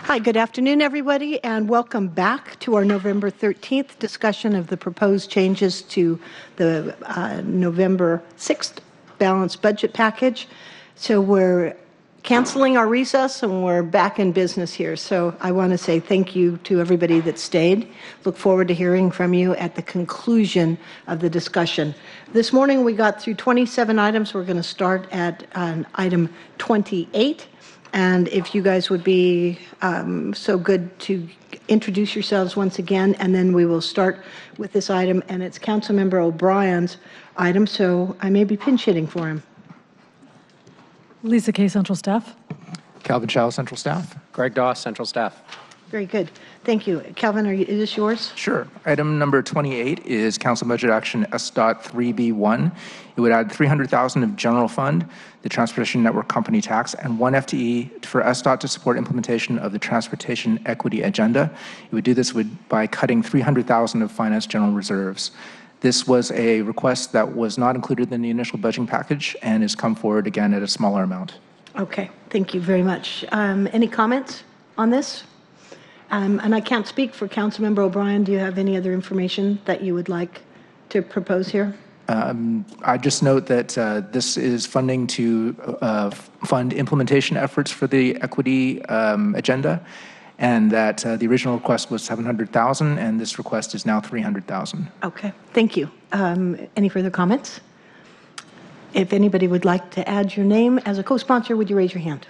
Hi, good afternoon, everybody, and welcome back to our November 13th discussion of the proposed changes to the November 6th balanced budget package. So we're canceling our recess and we're back in business here. So I want to say thank you to everybody that stayed. Look forward to hearing from you at the conclusion of the discussion. This morning we got through 27 items. We're going to start at item 28. And if you guys would be so good to introduce yourselves once again, and then we will start with this item, and it's Councilmember O'Brien's item, so I may be pinch hitting for him. Lisa Kay, Central Staff. Calvin Chow, Central Staff. Greg Doss, Central Staff. Very good. Thank you. Calvin, is this yours? Sure. Item number 28 is Council Budget Action S.3B1. It would add $300,000 of general fund, the Transportation Network Company tax, and 1 FTE for S.DOT to support implementation of the Transportation Equity Agenda. It would do this by cutting $300,000 of finance general reserves. This was a request that was not included in the initial budgeting package and has come forward again at a smaller amount. Okay. Thank you very much. Any comments on this? And I can't speak for Councilmember O'Brien. Do you have any other information that you would like to propose here? I just note that this is funding to fund implementation efforts for the equity agenda, and that the original request was $700,000, and this request is now $300,000. Okay, thank you. Any further comments? If anybody would like to add your name as a co-sponsor, would you raise your hand?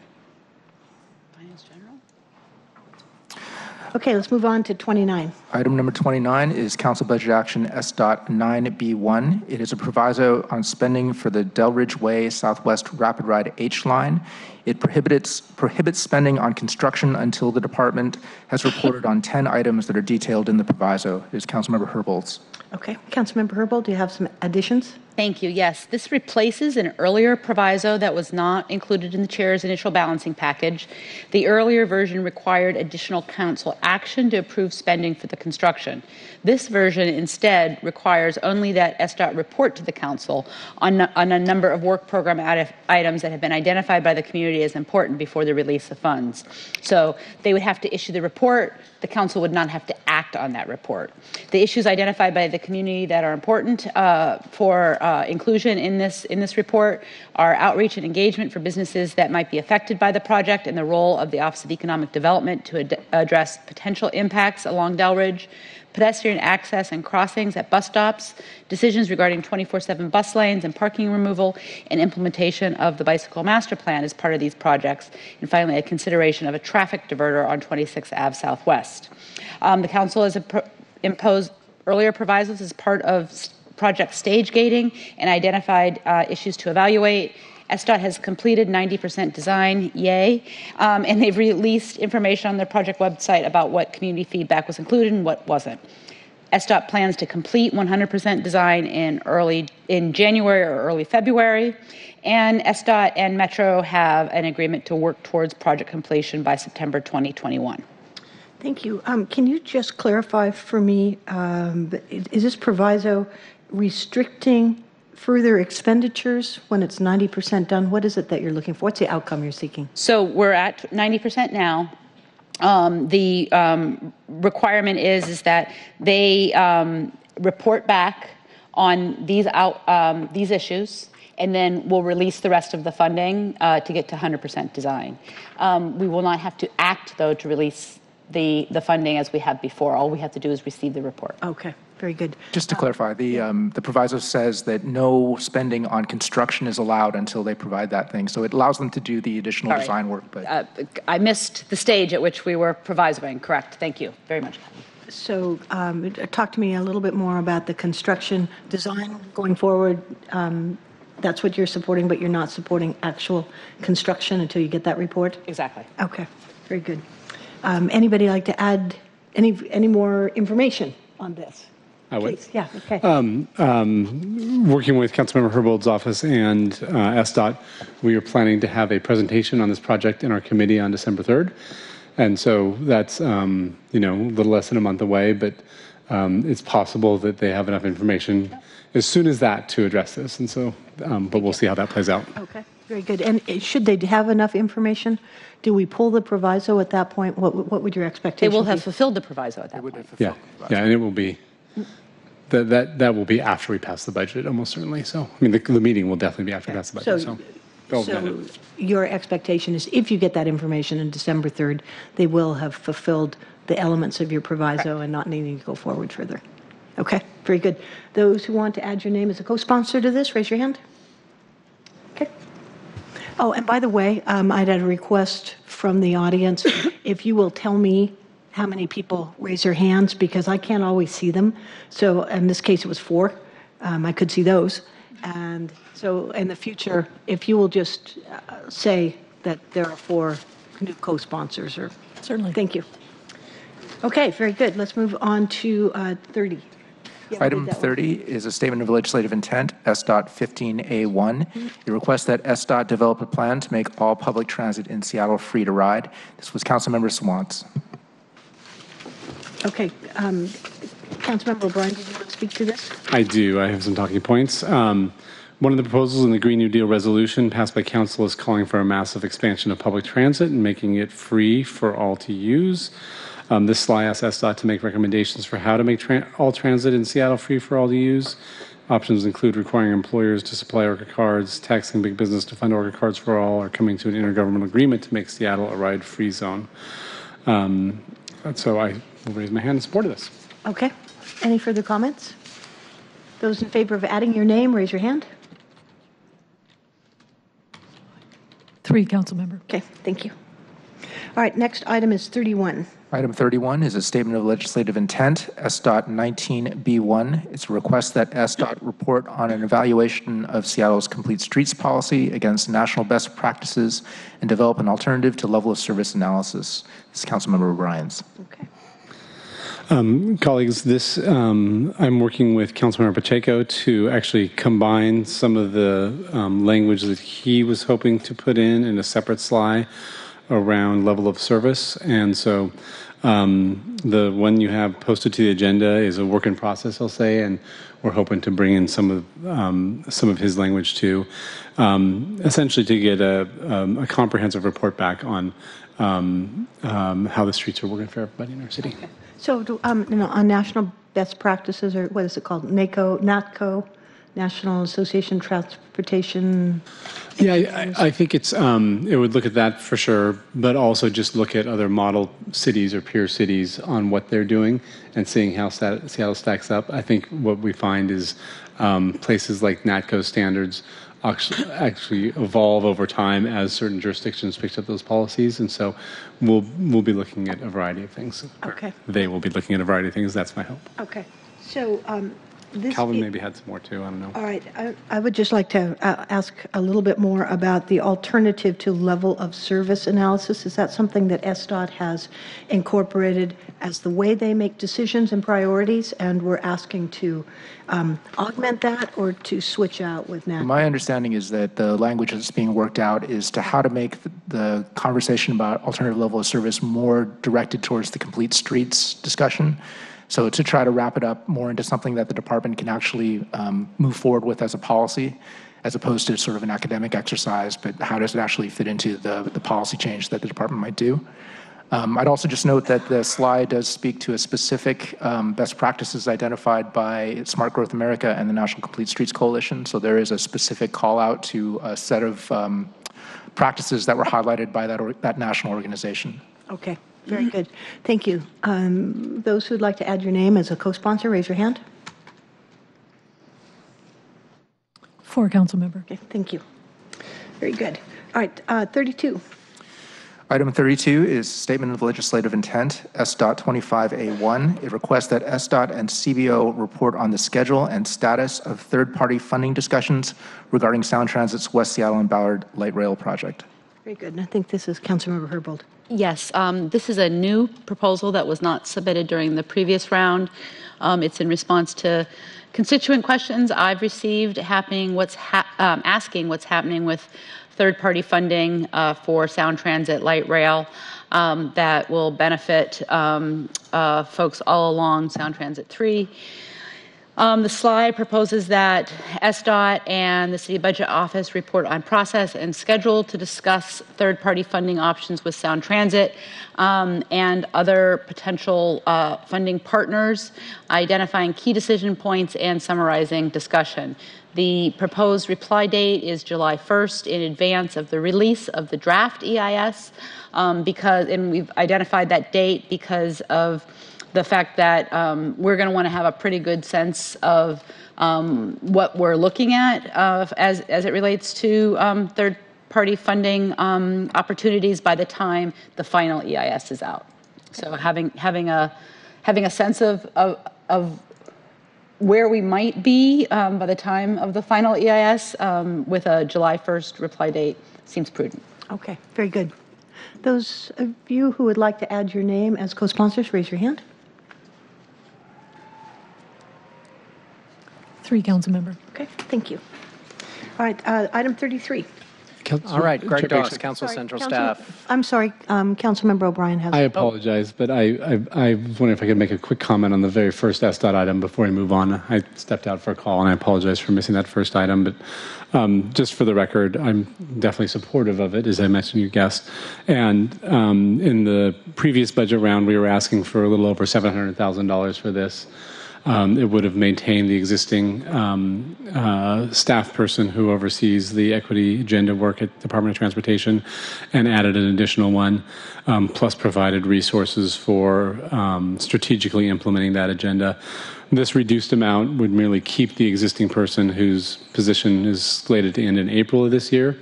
Okay, let's move on to 29. Item number 29 is Council Budget Action S.9B1. It is a proviso on spending for the Delridge Way Southwest Rapid Ride H line. It prohibits spending on construction until the department has reported on 10 items that are detailed in the proviso. It is Councilmember Herbold's. Okay, Councilmember Herbold, do you have some additions? Thank you. Yes, this replaces an earlier proviso that was not included in the chair's initial balancing package. The earlier version required additional council action to approve spending for the construction. This version instead requires only that SDOT report to the council on a number of work program items that have been identified by the community as important before the release of funds. So they would have to issue the report. The council would not have to act on that report. The issues identified by the community that are important for inclusion in this report are outreach and engagement for businesses that might be affected by the project, and the role of the Office of Economic Development to address potential impacts along Delridge, pedestrian access and crossings at bus stops, decisions regarding 24/7 bus lanes and parking removal, and implementation of the bicycle master plan as part of these projects, and finally a consideration of a traffic diverter on 26th Ave Southwest. The council has imposed earlier provisos as part of project stage gating and identified issues to evaluate. SDOT has completed 90% design, yay, and they've released information on their project website about what community feedback was included and what wasn't. SDOT plans to complete 100% design in January or early February, and SDOT and Metro have an agreement to work towards project completion by September 2021. Thank you. Can you just clarify for me, is this proviso restricting further expenditures when it's 90% done? What is it that you're looking for? What's the outcome you're seeking? So we're at 90% now. The requirement is that they report back on these issues, and then we'll release the rest of the funding to get to 100% design. We will not have to act, though, to release the funding as we have before. All we have to do is receive the report. Okay. Very good. Just to clarify, the proviso says that no spending on construction is allowed until they provide that thing. So it allows them to do the additional design work. But I missed the stage at which we were provisoing. Correct. Thank you very much. So talk to me a little bit more about the construction design going forward. That's what you're supporting, but you're not supporting actual construction until you get that report? Exactly. Okay. Very good. Anybody like to add any more information on this? I would. Please. Yeah, okay. Working with Councilmember Herbold's office and SDOT, we are planning to have a presentation on this project in our committee on December 3rd. And so that's, a little less than a month away, but it's possible that they have enough information as soon as that to address this. And so, but we'll see how that plays out. Okay. Very good. And should they have enough information? Do we pull the proviso at that point? What would your They expectation will be? have fulfilled the proviso at that point. Yeah, yeah, and it will be, that will be after we pass the budget, almost certainly. So, I mean, the meeting will definitely be after we pass the budget, so. they'll get So it. your expectation is if you get that information on December 3rd, they will have fulfilled the elements of your proviso and not needing to go forward further. Okay, very good. Those who want to add your name as a co-sponsor to this, raise your hand. Okay. Oh, and by the way, I'd had a request from the audience. If you will tell me how many people raise their hands, because I can't always see them. So in this case, it was 4. I could see those. And so in the future, if you will just say that there are 4 new co-sponsors, or Certainly. thank you. Okay, very good. Let's move on to 30. Yeah, we'll Item read that one. 30 is a statement of legislative intent, SDOT 15A1. It requests that SDOT develop a plan to make all public transit in Seattle free to ride. This was Councilmember Swantz. Okay, Councilmember O'Brien, did you want to speak to this? I do. I have some talking points. One of the proposals in the Green New Deal resolution passed by Council is calling for a massive expansion of public transit and making it free for all to use. This slide asks SDOT to make recommendations for how to make all transit in Seattle free for all to use. Options include requiring employers to supply Orca cards, taxing big business to fund Orca cards for all, or coming to an intergovernmental agreement to make Seattle a ride-free zone. So I will raise my hand in support of this. Okay, any further comments? Those in favor of adding your name, raise your hand. 3, Councilmember. Okay, thank you. All right, next item is 31. Item 31 is a statement of legislative intent, SDOT 19B1. It's a request that SDOT report on an evaluation of Seattle's complete streets policy against national best practices and develop an alternative to level of service analysis. This is Councilmember O'Brien's. Okay. Colleagues, I'm working with Councilmember Pacheco to actually combine some of the language that he was hoping to put in a separate slide around level of service. And so the one you have posted to the agenda is a work in process, I'll say, and we're hoping to bring in some of his language too, essentially to get a comprehensive report back on how the streets are working for everybody in our city. Okay. So on national best practices, or what is it called, NATCO, National Association of Transportation? Yeah, I think it would look at that for sure, but also just look at other model cities or peer cities on what they're doing and seeing how Seattle stacks up. I think what we find is places like NATCO standards actually evolve over time as certain jurisdictions pick up those policies, and so we'll be looking at a variety of things. Okay. They will be looking at a variety of things. That's my hope. Okay. So this... Calvin maybe had some more too. I don't know. All right. I would just like to ask a little bit more about the alternative to level of service analysis. Is that something that SDOT has incorporated as the way they make decisions and priorities, and we're asking to augment that or to switch out with NAC? My understanding is that the language that's being worked out is to how to make the conversation about alternative level of service more directed towards the complete streets discussion. So to try to wrap it up more into something that the department can actually move forward with as a policy, as opposed to sort of an academic exercise, but how does it actually fit into the policy change that the department might do? I'd also just note that the slide does speak to a specific best practices identified by Smart Growth America and the National Complete Streets Coalition. So there is a specific call out to a set of practices that were highlighted by that national organization. Okay. Very good. Thank you. Those who'd like to add your name as a co-sponsor, raise your hand. 4, Councilmember. Okay, thank you. Very good. All right, 32. Item 32 is Statement of Legislative Intent, SDOT 25A1. It requests that SDOT and CBO report on the schedule and status of third-party funding discussions regarding Sound Transit's West Seattle and Ballard Light Rail project. Very good. And I think this is Councilmember Herbold. Yes, this is a new proposal that was not submitted during the previous round. It's in response to constituent questions I've received asking what's happening with third-party funding for Sound Transit Light Rail that will benefit folks all along Sound Transit 3. The slide proposes that SDOT and the City Budget Office report on process and schedule to discuss third-party funding options with Sound Transit and other potential funding partners, identifying key decision points and summarizing discussion. The proposed reply date is July 1st in advance of the release of the draft EIS and we've identified that date because of the fact that we're going to want to have a pretty good sense of what we're looking at as it relates to third-party funding opportunities by the time the final EIS is out. So having a sense of where we might be by the time of the final EIS with a July 1st reply date seems prudent. Okay, very good. Those of you who would like to add your name as co-sponsors, raise your hand. 3 Councilmember. Okay, thank you. All right, item 33. All right, Greg Chair Doss, Baker. Council Sorry, Central Councilman- Staff. I'm sorry, Councilmember O'Brien has. I apologize, but I was wondering if I could make a quick comment on the very first SDOT item before we move on. I stepped out for a call, and I apologize for missing that first item. But just for the record, I'm definitely supportive of it, as I mentioned you guessed. And in the previous budget round, we were asking for a little over $700,000 for this. It would have maintained the existing staff person who oversees the equity agenda work at Department of Transportation and added an additional one, plus provided resources for strategically implementing that agenda. This reduced amount would merely keep the existing person whose position is slated to end in April of this year.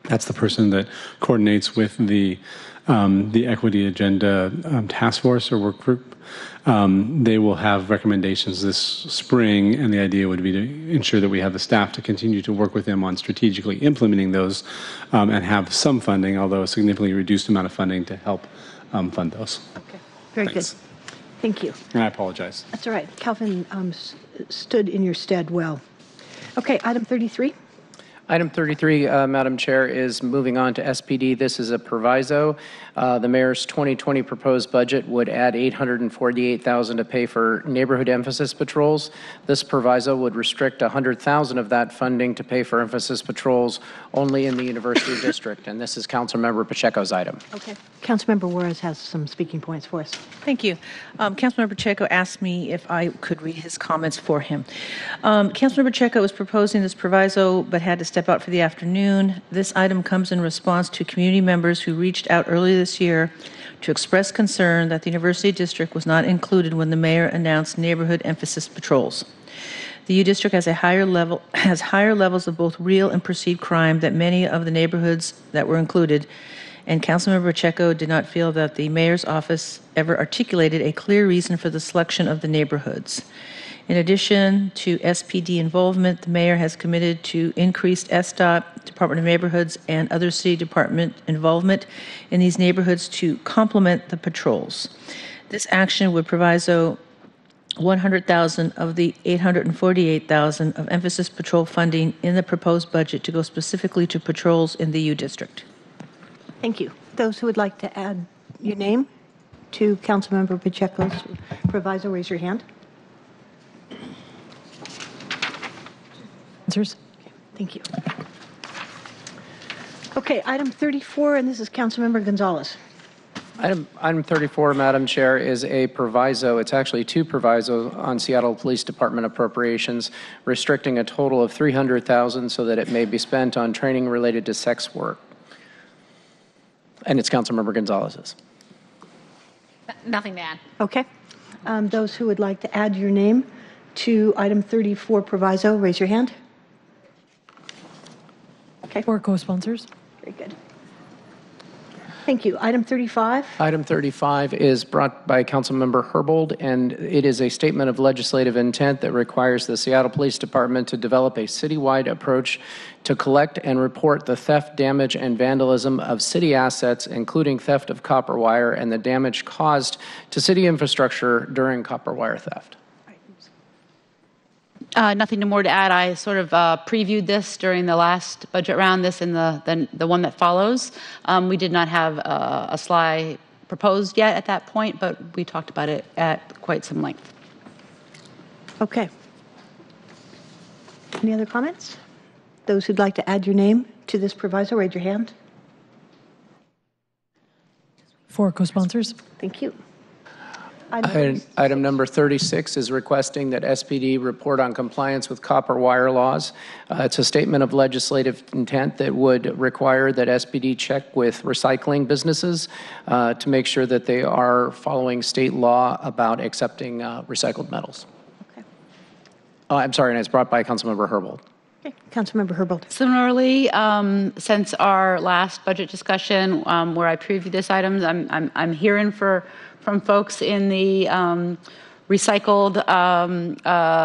That's the person that coordinates with the equity agenda task force or work group. They will have recommendations this spring, and the idea would be to ensure that we have the staff to continue to work with them on strategically implementing those and have some funding, although a significantly reduced amount of funding to help fund those. Okay, very Thanks. good. Thank you. And I apologize. That's all right. Calvin stood in your stead well. Okay, item 33. Item 33, Madam Chair, is moving on to SPD. This is a proviso. The mayor's 2020 proposed budget would add $848,000 to pay for neighborhood emphasis patrols. This proviso would restrict $100,000 of that funding to pay for emphasis patrols only in the University District. And this is Councilmember Pacheco's item. Okay. Councilmember Juarez has some speaking points for us. Thank you. Councilmember Pacheco asked me if I could read his comments for him. Councilmember Pacheco is proposing this proviso but had to step out for the afternoon. This item comes in response to community members who reached out earlier this year to express concern that the University District was not included when the mayor announced neighborhood emphasis patrols. The U District has higher levels of both real and perceived crime than many of the neighborhoods that were included, and Councilmember Pacheco did not feel that the mayor's office ever articulated a clear reason for the selection of the neighborhoods. In addition to SPD involvement, the mayor has committed to increased SDOT, Department of Neighborhoods, and other city department involvement in these neighborhoods to complement the patrols. This action would proviso $100,000 of the $848,000 of emphasis patrol funding in the proposed budget to go specifically to patrols in the U District. Thank you. Those who would like to add your name to Councilmember Pacheco's proviso, raise your hand. Answers? Thank you. Okay, item 34, and this is Councilmember Gonzalez. Item 34, Madam Chair, is a proviso. It's actually 2 provisos on Seattle Police Department appropriations, restricting a total of $300,000 so that it may be spent on training related to sex work. And it's Councilmember Gonzalez's. Nothing to add. Okay. Those who would like to add your name to item 34 proviso, raise your hand. Okay, 4 co-sponsors. very good. Thank you. Item 35. Item 35 is brought by Councilmember Herbold, and it is a statement of legislative intent that requires the Seattle Police Department to develop a citywide approach to collect and report the theft, damage, and vandalism of city assets, including theft of copper wire and the damage caused to city infrastructure during copper wire theft. Nothing more to add. I sort of previewed this during the last budget round, this and the one that follows. We did not have a slide proposed yet at that point, but we talked about it at quite some length. Okay. Any other comments? Those who'd like to add your name to this proviso, raise your hand. 4 co-sponsors. Thank you. Item number 36 is requesting that SPD report on compliance with copper wire laws. It's a statement of legislative intent that would require that SPD check with recycling businesses to make sure that they are following state law about accepting recycled metals. Okay. I'm sorry, and it's brought by Councilmember Herbold. Okay. Councilmember Herbold. Similarly, since our last budget discussion where I previewed this item, I'm hearing from folks in the recycled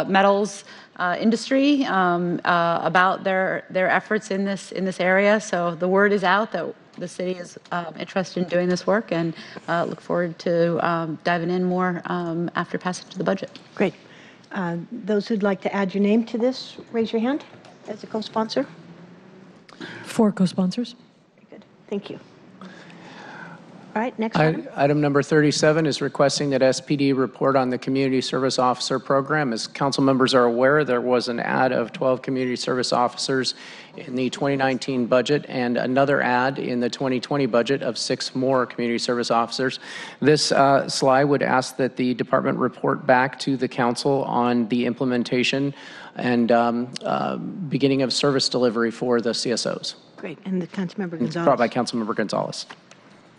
metals industry about their efforts in this area. So the word is out that the city is interested in doing this work, and look forward to diving in more after passage of the budget. Great. Those who'd like to add your name to this, raise your hand as a co-sponsor. 4 co-sponsors. Very good. Thank you. All right, next item. Item number 37 is requesting that SPD report on the Community Service Officer Program. As council members are aware, there was an add of 12 community service officers in the 2019 budget and another add in the 2020 budget of 6 more community service officers. This slide would ask that the department report back to the council on the implementation and beginning of service delivery for the CSOs. Great. And the Councilmember Gonzalez. Brought by Councilmember Gonzalez.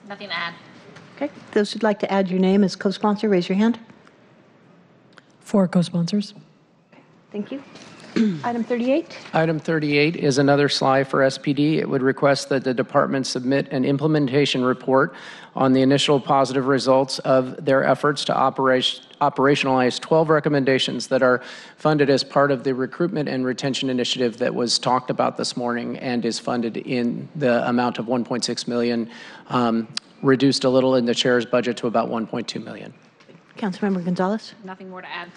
Nothing to add. Okay. Those who'd like to add your name as co-sponsor, raise your hand. 4 co-sponsors. Thank you. Item 38. Item 38 is another SLI for SPD. It would request that the department submit an implementation report on the initial positive results of their efforts to operationalize 12 recommendations that are funded as part of the recruitment and retention initiative that was talked about this morning and is funded in the amount of $1.6 million, reduced a little in the chair's budget to about $1.2 million. Councilmember Gonzalez. Nothing more to add.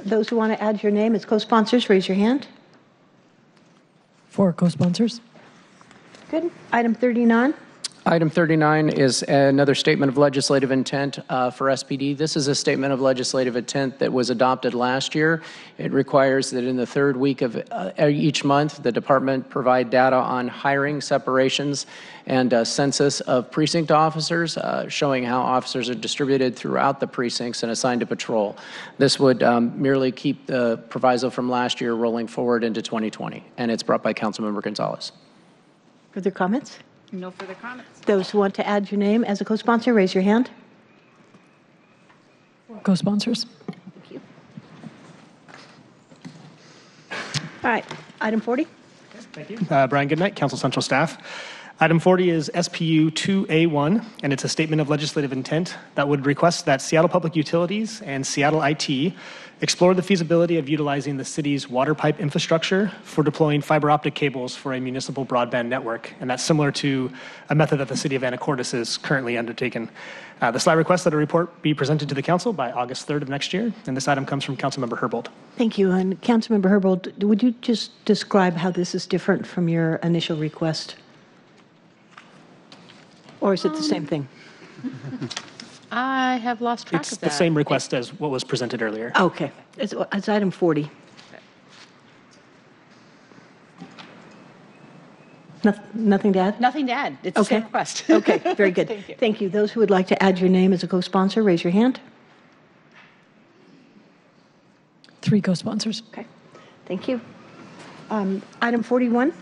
Those who want to add your name as co-sponsors, raise your hand. 4 co-sponsors. Good. Item 39. Item 39 is another statement of legislative intent for SPD. This is a statement of legislative intent that was adopted last year. It requires that in the 3rd week of each month, the department provide data on hiring, separations, and census of precinct officers, showing how officers are distributed throughout the precincts and assigned to patrol. This would merely keep the proviso from last year rolling forward into 2020, and it's brought by Councilmember Gonzalez. Further comments? No further comments. Those who want to add your name as a co-sponsor, raise your hand. 4 co-sponsors. Thank you. All right. Item 40. Thank you. Brian Goodnight, Council Central Staff. Item 40 is SPU 2A1, and it's a statement of legislative intent that would request that Seattle Public Utilities and Seattle IT explore the feasibility of utilizing the city's water pipe infrastructure for deploying fiber optic cables for a municipal broadband network. And that's similar to a method that the city of Anacortes is currently undertaking. The slide requests that a report be presented to the council by August 3rd of next year. And this item comes from Councilmember Herbold. Thank you. And Councilmember Herbold, would you just describe how this is different from your initial request? Or is it the same thing? I have lost track It's of the that. same request as what was presented earlier. Okay. It's item 40. Nothing to add? Nothing to add. It's the same request. Okay, very good. Thank you. Thank you. Those who would like to add your name as a co-sponsor, raise your hand. 3 co-sponsors. Okay, thank you. Item 41.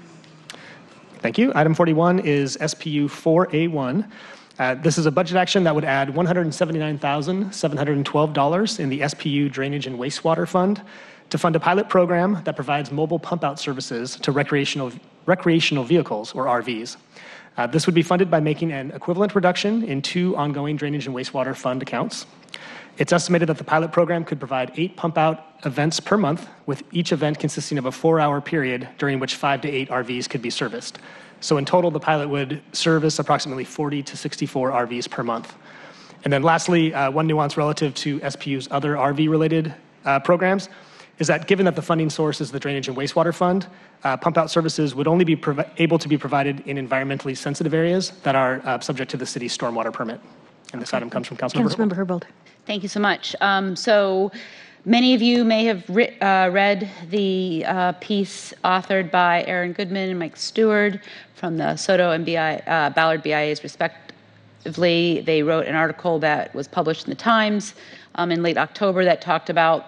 Thank you. Item 41 is SPU 4A1. This is a budget action that would add $179,712 in the SPU Drainage and Wastewater Fund to fund a pilot program that provides mobile pump-out services to recreational vehicles, or RVs. This would be funded by making an equivalent reduction in 2 ongoing drainage and wastewater fund accounts. It's estimated that the pilot program could provide 8 pump-out events per month, with each event consisting of a 4-hour period during which 5 to 8 RVs could be serviced. So in total, the pilot would service approximately 40 to 64 RVs per month. And then lastly, one nuance relative to SPU's other RV-related programs is that given that the funding source is the Drainage and Wastewater Fund, pump-out services would only be able to be provided in environmentally sensitive areas that are subject to the city's stormwater permit. And this item comes from Councilmember Councilmember Herbold. Thank you so much. So Many of you may have read the piece authored by Aaron Goodman and Mike Stewart from the Soto and Ballard BIAs respectively. They wrote an article that was published in the Times in late October that talked about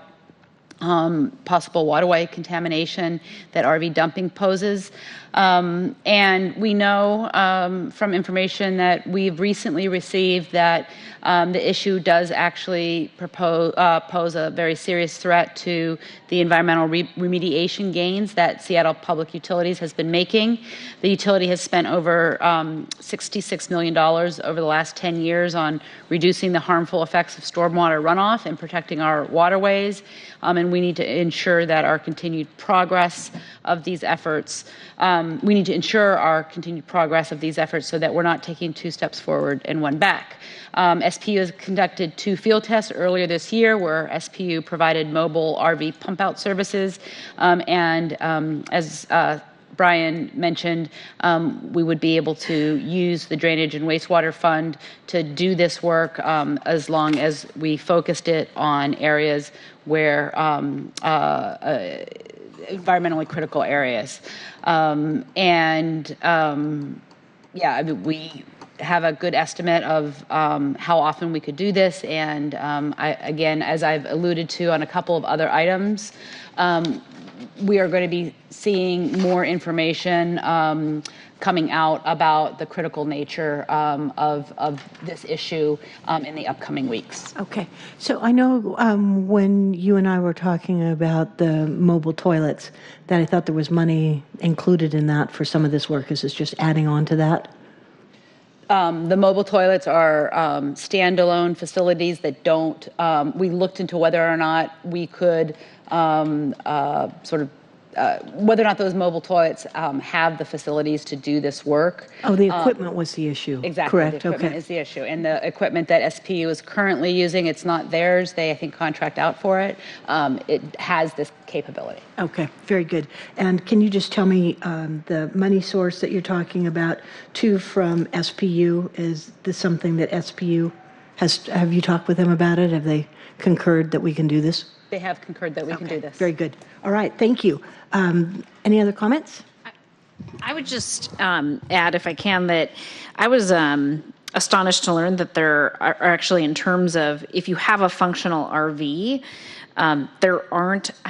possible waterway contamination that RV dumping poses. And we know from information that we've recently received that the issue does actually pose a very serious threat to the environmental remediation gains that Seattle Public Utilities has been making. The utility has spent over $66 million over the last 10 years on reducing the harmful effects of stormwater runoff and protecting our waterways. And we need to ensure that our continued progress of these efforts, we need to ensure our continued progress of these efforts so that we're not taking 2 steps forward and 1 back. SPU has conducted 2 field tests earlier this year where SPU provided mobile RV pump out services. As Brian mentioned, we would be able to use the Drainage and Wastewater Fund to do this work as long as we focused it on areas where environmentally critical areas. We have a good estimate of how often we could do this. And again, as I've alluded to on a couple of other items, we are going to be seeing more information coming out about the critical nature of this issue in the upcoming weeks. Okay. So I know when you and I were talking about the mobile toilets, that I thought there was money included in that for some of this work. Is this just adding on to that? The mobile toilets are standalone facilities that don't, we looked into whether or not we could whether or not those mobile toilets have the facilities to do this work. Oh, the equipment was the issue. Exactly. Correct. The equipment is the issue. And the equipment that SPU is currently using, it's not theirs. They, I think, contract out for it. It has this capability. Okay, very good. And can you just tell me the money source that you're talking about, too, from SPU? Is this something that SPU have you talked with them about it? Have they concurred that we can do this? They have concurred that we can do this. Very good. All right, thank you. Any other comments? I would just add, if I can, that I was astonished to learn that there are actually, in terms of if you have a functional RV, I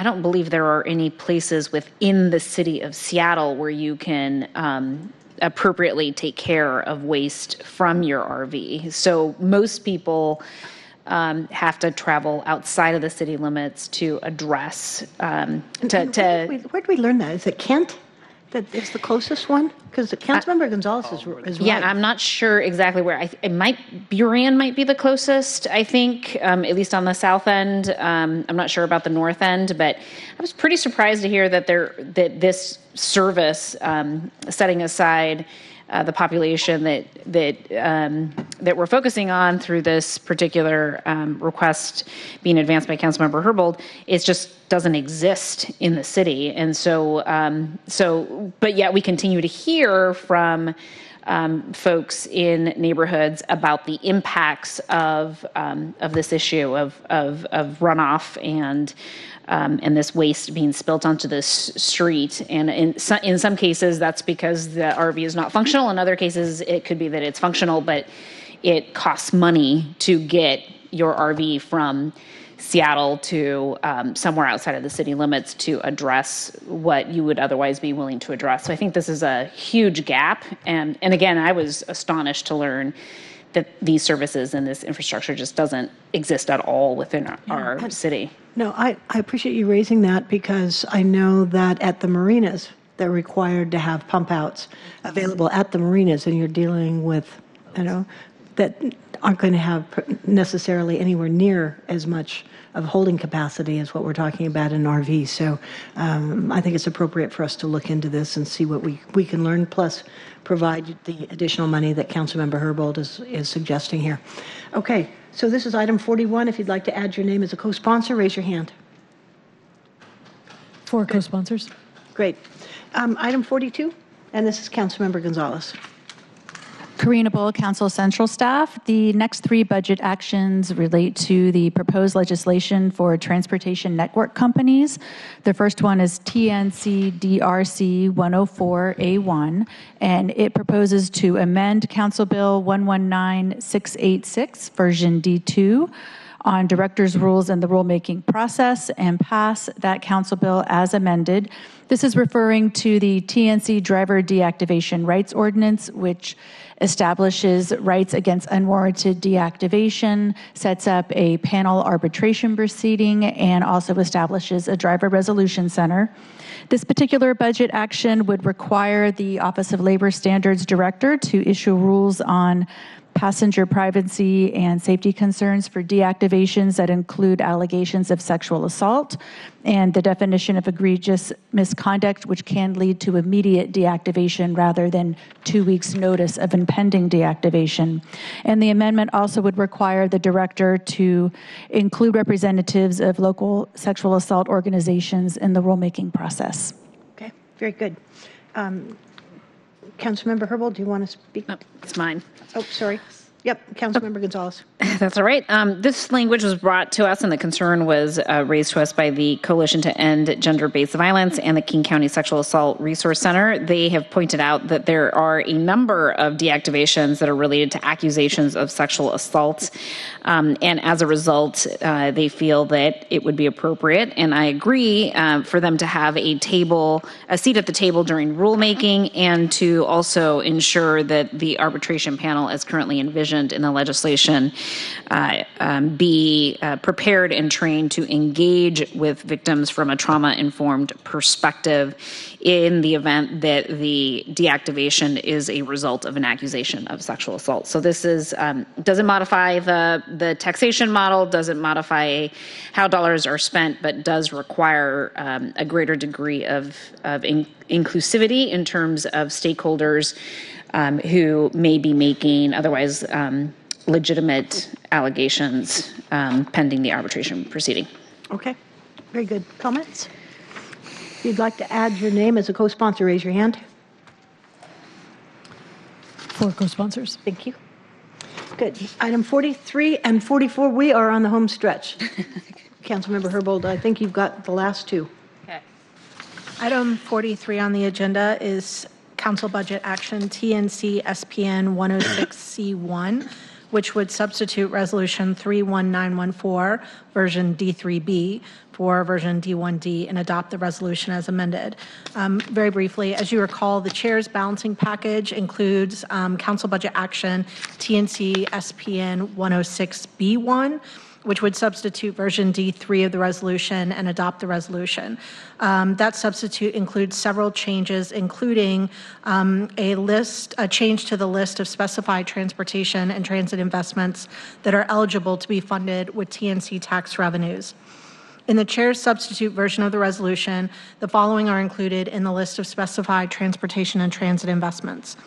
don't believe there are any places within the city of Seattle where you can appropriately take care of waste from your RV. So most people have to travel outside of the city limits to address. Where did we learn that? Is it Kent that is the closest one? Because Councilmember Gonzalez is right. Yeah, I'm not sure exactly where. Buran might be the closest, I think, at least on the south end. I'm not sure about the north end, but I was pretty surprised to hear that this service, setting aside the population that we're focusing on through this particular request being advanced by Councilmember Herbold, it just doesn't exist in the city. And but yet we continue to hear from folks in neighborhoods about the impacts of this issue of runoff and this waste being spilt onto this street. And in some cases, that's because the RV is not functional. In other cases, it could be that it's functional, but it costs money to get your RV from Seattle to somewhere outside of the city limits to address what you would otherwise be willing to address. So I think this is a huge gap. And again, I was astonished to learn that these services and this infrastructure just doesn't exist at all within our city. No, I appreciate you raising that, because I know that at the marinas, they're required to have pump outs available at the marinas, and you're dealing with, that aren't going to have necessarily anywhere near as much of holding capacity as what we're talking about in RVs. So I think it's appropriate for us to look into this and see what we can learn, plus provide the additional money that Councilmember Herbold is suggesting here. Okay, so this is item 41. If you'd like to add your name as a co-sponsor, raise your hand. 4 co-sponsors. Great. Item 42, and this is Councilmember Gonzalez. Karina Bull, Council Central staff. The next three budget actions relate to the proposed legislation for transportation network companies. The first one is TNC DRC 104A1, and it proposes to amend Council Bill 119686, version D2, on director's rules and the rulemaking process and pass that council bill as amended. This is referring to the TNC driver deactivation rights ordinance, which establishes rights against unwarranted deactivation, sets up a panel arbitration proceeding, and also establishes a driver resolution center. This particular budget action would require the Office of Labor Standards Director to issue rules on passenger privacy and safety concerns for deactivations that include allegations of sexual assault and the definition of egregious misconduct, which can lead to immediate deactivation rather than 2 weeks notice of impending deactivation. And the amendment also would require the director to include representatives of local sexual assault organizations in the rulemaking process. Okay, very good. Councilmember Herbold, do you want to speak? No, it's mine. Oh, sorry. Yep, Councilmember Gonzalez. That's all right. This language was brought to us, and the concern was raised to us by the Coalition to End Gender-Based Violence and the King County Sexual Assault Resource Center. They have pointed out that there are a number of deactivations that are related to accusations of sexual assault, and as a result, they feel that it would be appropriate, and I agree, for them to have a seat at the table during rulemaking, and to also ensure that the arbitration panel, as currently envisioned in the legislation, be prepared and trained to engage with victims from a trauma-informed perspective in the event that the deactivation is a result of an accusation of sexual assault. So this is doesn't modify the taxation model, doesn't modify how dollars are spent, but does require a greater degree of inclusivity in terms of stakeholders who may be making otherwise legitimate allegations pending the arbitration proceeding. Okay, very good. Comments? If you'd like to add your name as a co-sponsor, raise your hand. 4 co-sponsors. Thank you. Good. Item 43 and 44, we are on the home stretch. Councilmember Herbold, I think you've got the last two. Okay. Item 43 on the agenda is Council Budget Action TNC SPN 106C1, which would substitute Resolution 31914, version D3B, for version D1D, and adopt the resolution as amended. Very briefly, as you recall, the Chair's balancing package includes Council Budget Action TNC SPN 106B1, which would substitute version D3 of the resolution and adopt the resolution. That substitute includes several changes, including a change to the list of specified transportation and transit investments that are eligible to be funded with TNC tax revenues. In the Chair's substitute version of the resolution, the following are included in the list of specified transportation and transit investments: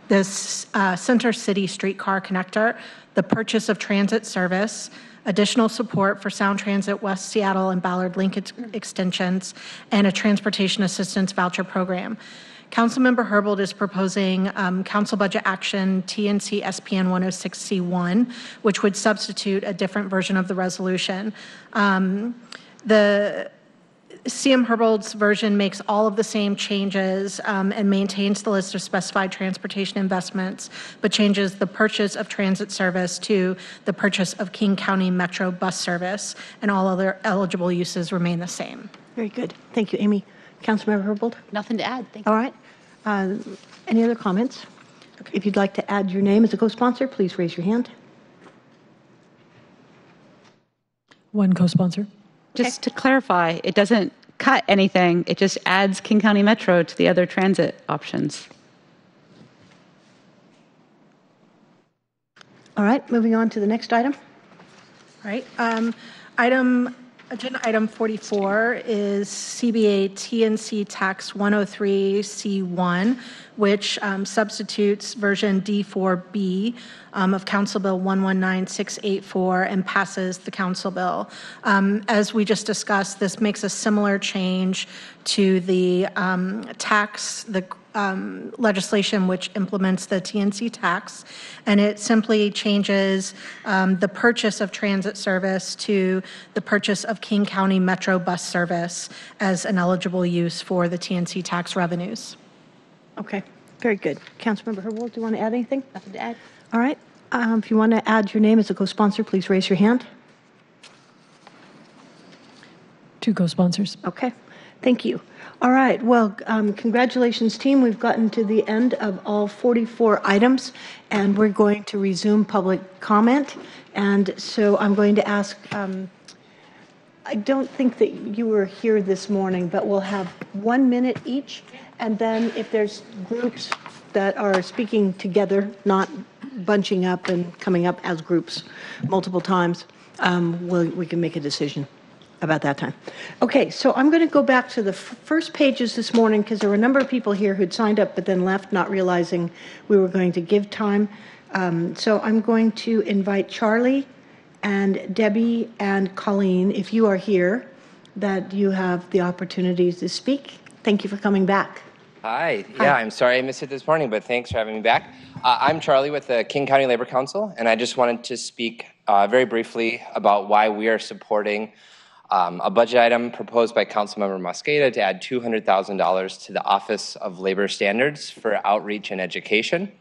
this Center City Streetcar Connector, the purchase of transit service, additional support for Sound Transit West Seattle and Ballard Link extensions, and a transportation assistance voucher program. Councilmember Herbold is proposing Council Budget Action TNC SPN 106C1, which would substitute a different version of the resolution. The CM Herbold's version makes all of the same changes and maintains the list of specified transportation investments, but changes the purchase of transit service to the purchase of King County Metro bus service, and all other eligible uses remain the same. Very good. Thank you, Amy. Councilmember Herbold? Nothing to add. Thank you. All right. Any other comments? Okay. If you'd like to add your name as a co-sponsor, please raise your hand. 1 co-sponsor. Just to clarify, it doesn't cut anything. It just adds King County Metro to the other transit options. All right, moving on to the next item. All right. Agenda item 44 is CBA TNC Tax 103C1, which substitutes version D4B of Council Bill 119684 and passes the Council Bill. As we just discussed, this makes a similar change to the legislation which implements the TNC tax, and it simply changes the purchase of transit service to the purchase of King County Metro bus service as an eligible use for the TNC tax revenues. Okay, very good. Councilmember Herbold, do you want to add anything? Nothing to add. All right. If you want to add your name as a co-sponsor, please raise your hand. 2 co-sponsors. Okay, thank you. All right, well, congratulations, team. We've gotten to the end of all 44 items, and we're going to resume public comment. And so I'm going to ask, I don't think that you were here this morning, but we'll have 1 minute each. And then if there's groups that are speaking together, not bunching up and coming up as groups multiple times, we can make a decision about that time. Okay, so I'm going to go back to the first pages this morning because there were a number of people here who'd signed up but then left, not realizing we were going to give time. So I'm going to invite Charlie and Debbie and Colleen, if you are here, that you have the opportunity to speak. Thank you for coming back. Hi. Yeah, I'm sorry I missed it this morning, but thanks for having me back. I'm Charlie with the King County Labor Council, and I just wanted to speak very briefly about why we are supporting a budget item proposed by Councilmember Mosqueda to add $200,000 to the Office of Labor Standards for outreach and education.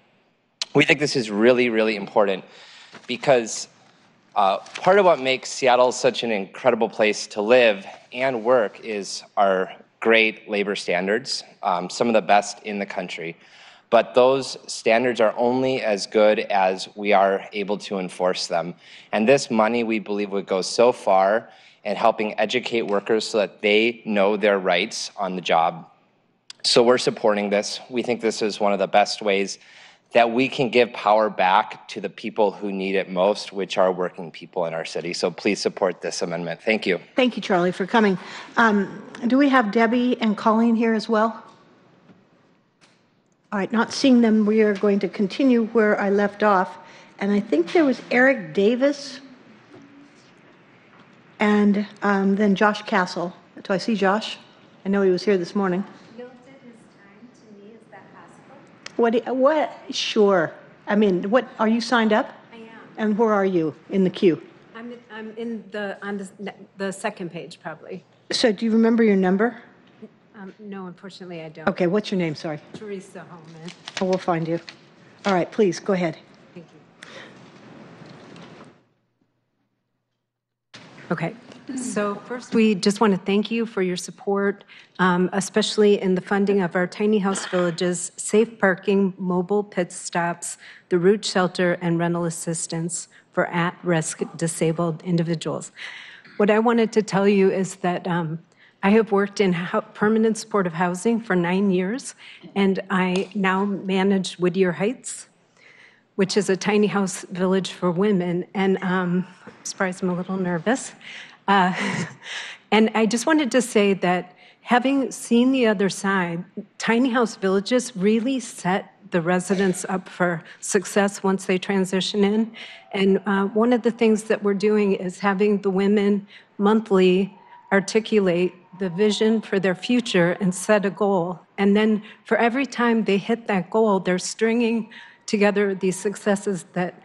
We think this is really, really important because part of what makes Seattle such an incredible place to live and work is our great labor standards, some of the best in the country. But those standards are only as good as we are able to enforce them. And this money, we believe, would go so far in helping educate workers so that they know their rights on the job. So we're supporting this. We think this is one of the best ways that we can give power back to the people who need it most, which are working people in our city. So please support this amendment. Thank you. Thank you, Charlie, for coming. Do we have Debbie and Colleen here as well? All right, not seeing them, we are going to continue where I left off. And I think there was Eric Davis and then Josh Castle. Do I see Josh? I know he was here this morning. Yielded his time to me. Is that possible? What? Sure. I mean, what, are you signed up? I am. And where are you in the queue? I'm in on the second page, probably. So do you remember your number? No, unfortunately, I don't. Okay, what's your name? Sorry. Teresa Holman. Oh, we'll find you. All right, please, go ahead. Thank you. Okay. So first, we just want to thank you for your support, especially in the funding of our tiny house villages, safe parking, mobile pit stops, the root shelter, and rental assistance for at-risk disabled individuals. What I wanted to tell you is that I have worked in permanent supportive housing for 9 years, and I now manage Whittier Heights, which is a tiny house village for women. And I'm surprised I'm a little nervous. And I just wanted to say that having seen the other side, tiny house villages really set the residents up for success once they transition in. And one of the things that we're doing is having the women monthly articulate the vision for their future and set a goal. And then for every time they hit that goal, they're stringing together these successes that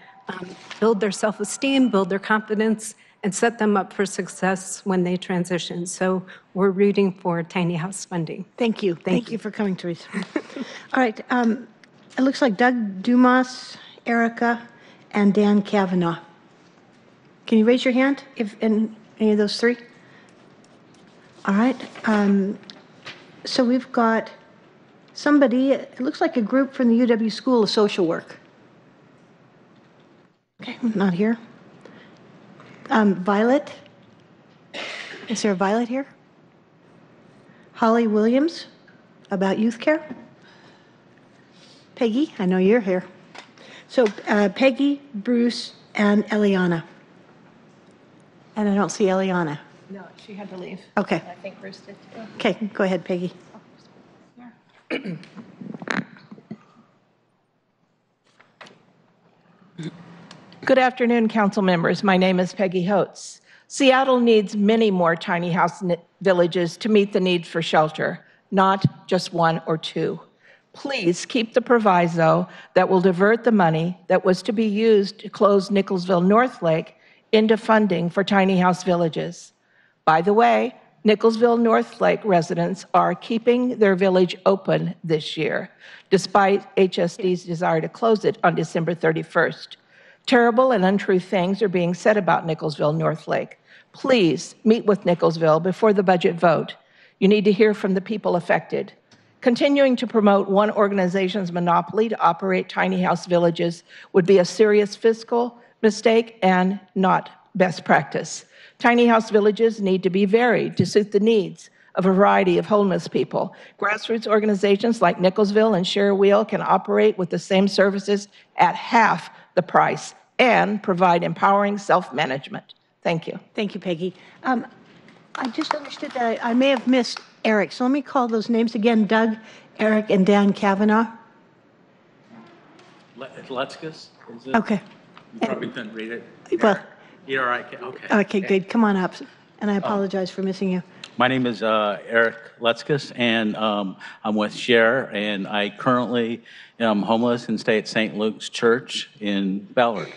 build their self-esteem, build their confidence, and set them up for success when they transition. So we're rooting for tiny house funding. Thank you. Thank you for coming, Teresa. All right. It looks like Doug Dumas, Erica, and Dan Kavanaugh. Can you raise your hand if in any of those three? All right. So we've got somebody, it looks like a group from the UW School of Social Work. Okay, not here. Violet? Is there a Violet here? Holly Williams, about youth care? Peggy, I know you're here. So Peggy, Bruce, and Eliana. And I don't see Eliana. No, she had to leave. Okay. I think Bruce did too. Okay, go ahead, Peggy. Good afternoon, council members. My name is Peggy Holtz. Seattle needs many more tiny house villages to meet the need for shelter, not just one or two. Please keep the proviso that will divert the money that was to be used to close Nicholsville North Lake into funding for tiny house villages. By the way, Nicholsville North Lake residents are keeping their village open this year, despite HSD's desire to close it on December 31st. Terrible and untrue things are being said about Nicholsville North Lake. Please meet with Nicholsville before the budget vote. You need to hear from the people affected. Continuing to promote one organization's monopoly to operate tiny house villages would be a serious fiscal mistake and not best practice. Tiny house villages need to be varied to suit the needs of a variety of homeless people. Grassroots organizations like Nicholsville and Share a Wheel can operate with the same services at half the price and provide empowering self-management. Thank you. Thank you, Peggy. I just understood that I may have missed Eric, so let me call those names again. Doug, Eric, and Dan Kavanaugh. Letzkus? Okay. You probably couldn't read it. Well, E-R-I-K, okay. Okay, good. Come on up. And I apologize for missing you. My name is Eric Letzkus, and I'm with Share, and I currently am homeless and stay at St. Luke's Church in Ballard.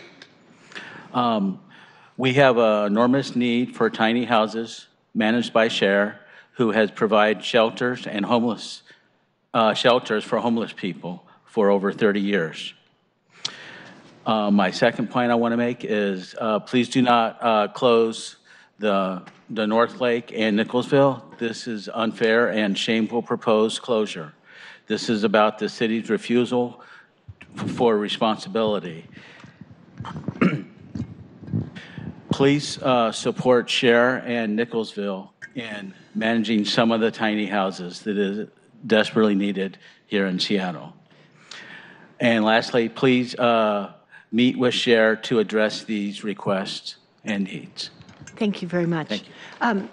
We have an enormous need for tiny houses managed by Share, who has provided shelters and shelters for homeless people for over 30 years. My second point I want to make is please do not close the North Lake and Nicholsville. This is unfair and shameful proposed closure. This is about the city's refusal for responsibility. Please support Share and Nicholsville in managing some of the tiny houses that is desperately needed here in Seattle. And lastly, please meet with Share to address these requests and needs. Thank you very much. Thank you.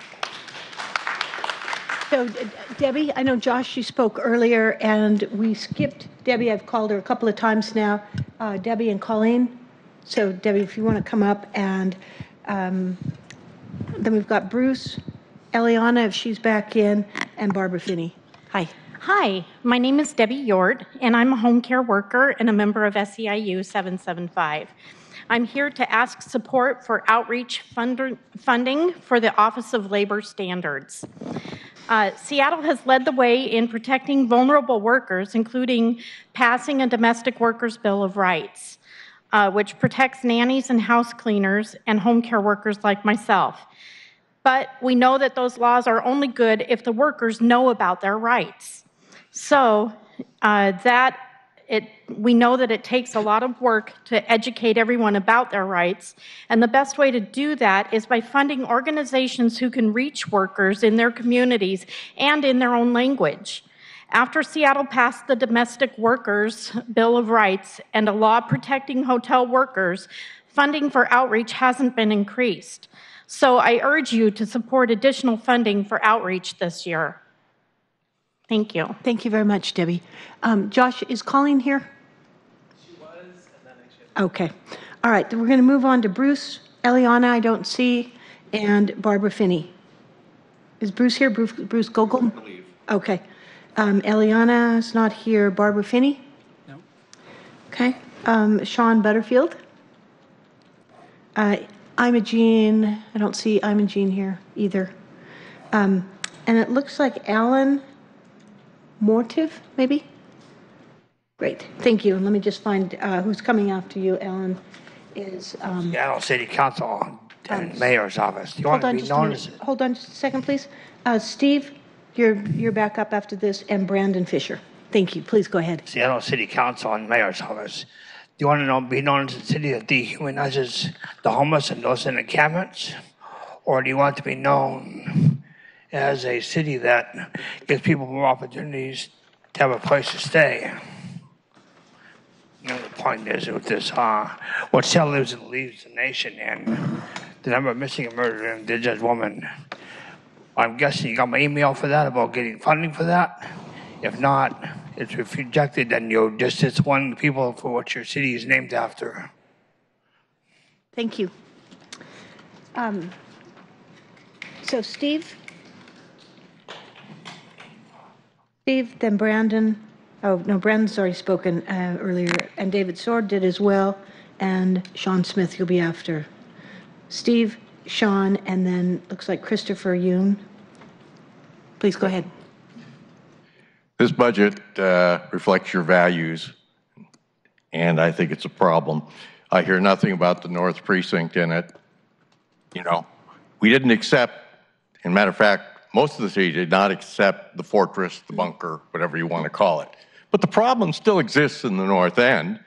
So, Debbie, I know Josh, you spoke earlier, and we skipped Debbie. I've called her a couple of times now. Debbie and Colleen. So, Debbie, if you want to come up, and then we've got Bruce, Eliana, if she's back in, and Barbara Finney. Hi. Hi, my name is Debbie Yort, and I'm a home care worker and a member of SEIU 775. I'm here to ask support for outreach funding for the Office of Labor Standards. Seattle has led the way in protecting vulnerable workers, including passing a Domestic Workers Bill of Rights, which protects nannies and house cleaners and home care workers like myself. But we know that those laws are only good if the workers know about their rights. So we know that it takes a lot of work to educate everyone about their rights, and the best way to do that is by funding organizations who can reach workers in their communities and in their own language. After Seattle passed the Domestic Workers Bill of Rights and a law protecting hotel workers, funding for outreach hasn't been increased. So I urge you to support additional funding for outreach this year. Thank you. Thank you very much, Debbie. Josh, is Colleen here? She was, and then she... Okay. All right, then we're going to move on to Bruce. Eliana, I don't see, and Barbara Finney. Is Bruce here? Bruce Gogol? I believe. Okay. Eliana is not here. Barbara Finney? No. Okay. Sean Butterfield? Imogene, I don't see Imogene here either. And it looks like Alan Mortiv, maybe? Great, thank you. Let me just find who's coming after you, Alan, is... Seattle City Council and Mayor's Office. You want to be known as... Hold on just a second, please. Steve, you're back up after this, and Brandon Fisher. Thank you, please go ahead. Seattle City Council and Mayor's Office. Do you want to be known as a city that dehumanizes the homeless and those in encampments? Or do you want to be known as a city that gives people more opportunities to have a place to stay? You know, the point is with this, what Seattle lives and leaves the nation, and the number of missing and murdered Indigenous women. I'm guessing you got my email for that about getting funding for that. If not, it's rejected, then you'll just disappoint people for what your city is named after. Thank you. So Steve, then Brandon, Oh, no, Brandon's already spoken earlier, and David Sword did as well, and Sean Smith, you'll be after. Steve, Sean, and then looks like Christopher Yoon. Please go ahead. This budget reflects your values, and I think it's a problem. I hear nothing about the North Precinct in it. You know, we didn't accept, as a matter of fact, most of the city did not accept the fortress, the bunker, whatever you want to call it. But the problem still exists in the North End.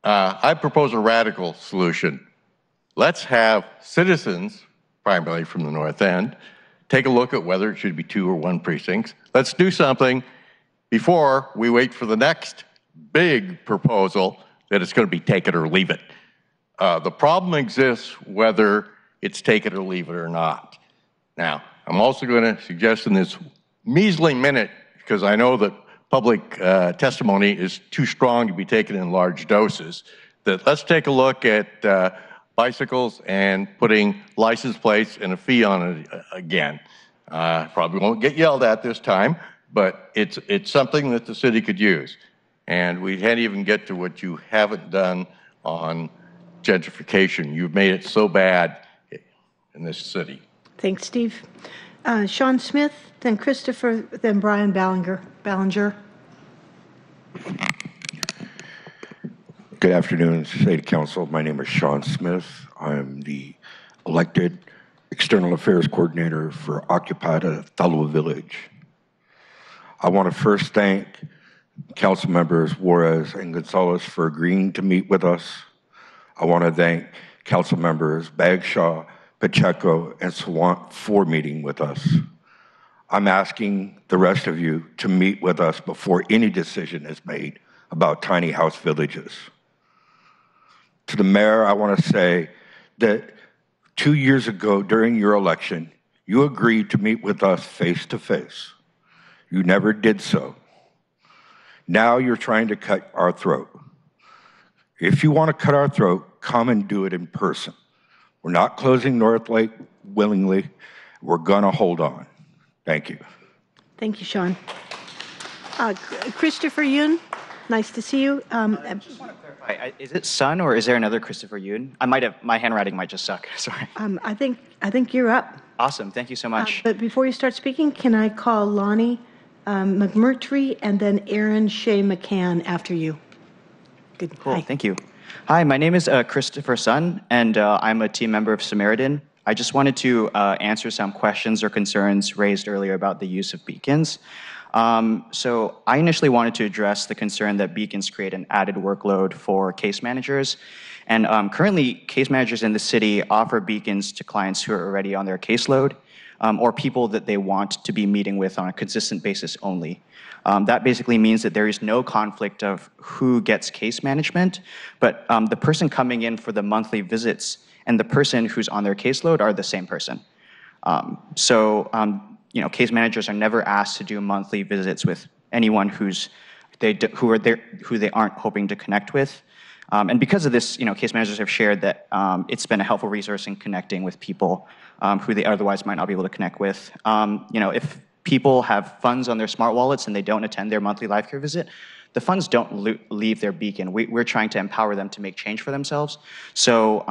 I propose a radical solution. Let's have citizens, primarily from the North End, take a look at whether it should be 2 or 1 precincts. Let's do something before we wait for the next big proposal that it's going to be take it or leave it. The problem exists whether it's take it or leave it or not. Now, I'm also going to suggest in this measly minute, because I know that public testimony is too strong to be taken in large doses, that let's take a look at bicycles and putting license plates and a fee on it again. Probably won't get yelled at this time, but it's something that the city could use. And we can't even get to what you haven't done on gentrification. You've made it so bad in this city. Thanks, Steve. Sean Smith, then Christopher, then Brian Ballinger. Good afternoon, State Council. My name is Sean Smith. I'm the elected External Affairs Coordinator for Occupied Othello Village. I want to first thank Council Members Juarez and Gonzalez for agreeing to meet with us. I want to thank Council Members Bagshaw, Pacheco, and Sawant for meeting with us. I'm asking the rest of you to meet with us before any decision is made about tiny house villages. To the mayor, I want to say that 2 years ago during your election, you agreed to meet with us face to face. You never did so. Now you're trying to cut our throat. If you want to cut our throat, come and do it in person. We're not closing North Lake willingly. We're going to hold on. Thank you. Thank you, Sean. Christopher Yoon, nice to see you. I just want to clarify, is it Sun or is there another Christopher Yoon? My handwriting might just suck, sorry. I think you're up. Awesome, thank you so much. But before you start speaking, can I call Lonnie McMurtry and then Aaron Shea McCann after you? Good. Cool, Hi. thank you. Hi, my name is Christopher Sun, and I'm a team member of Samaritan. I just wanted to answer some questions or concerns raised earlier about the use of beacons. So I initially wanted to address the concern that beacons create an added workload for case managers. And currently, case managers in the city offer beacons to clients who are already on their caseload or people that they want to be meeting with on a consistent basis only. That basically means that there is no conflict of who gets case management, but the person coming in for the monthly visits and the person who's on their caseload are the same person. Case managers are never asked to do monthly visits with anyone who they aren't hoping to connect with. And because of this, case managers have shared that it's been a helpful resource in connecting with people who they otherwise might not be able to connect with. If people have funds on their smart wallets and they don't attend their monthly life care visit, the funds don't leave their beacon. We're trying to empower them to make change for themselves. So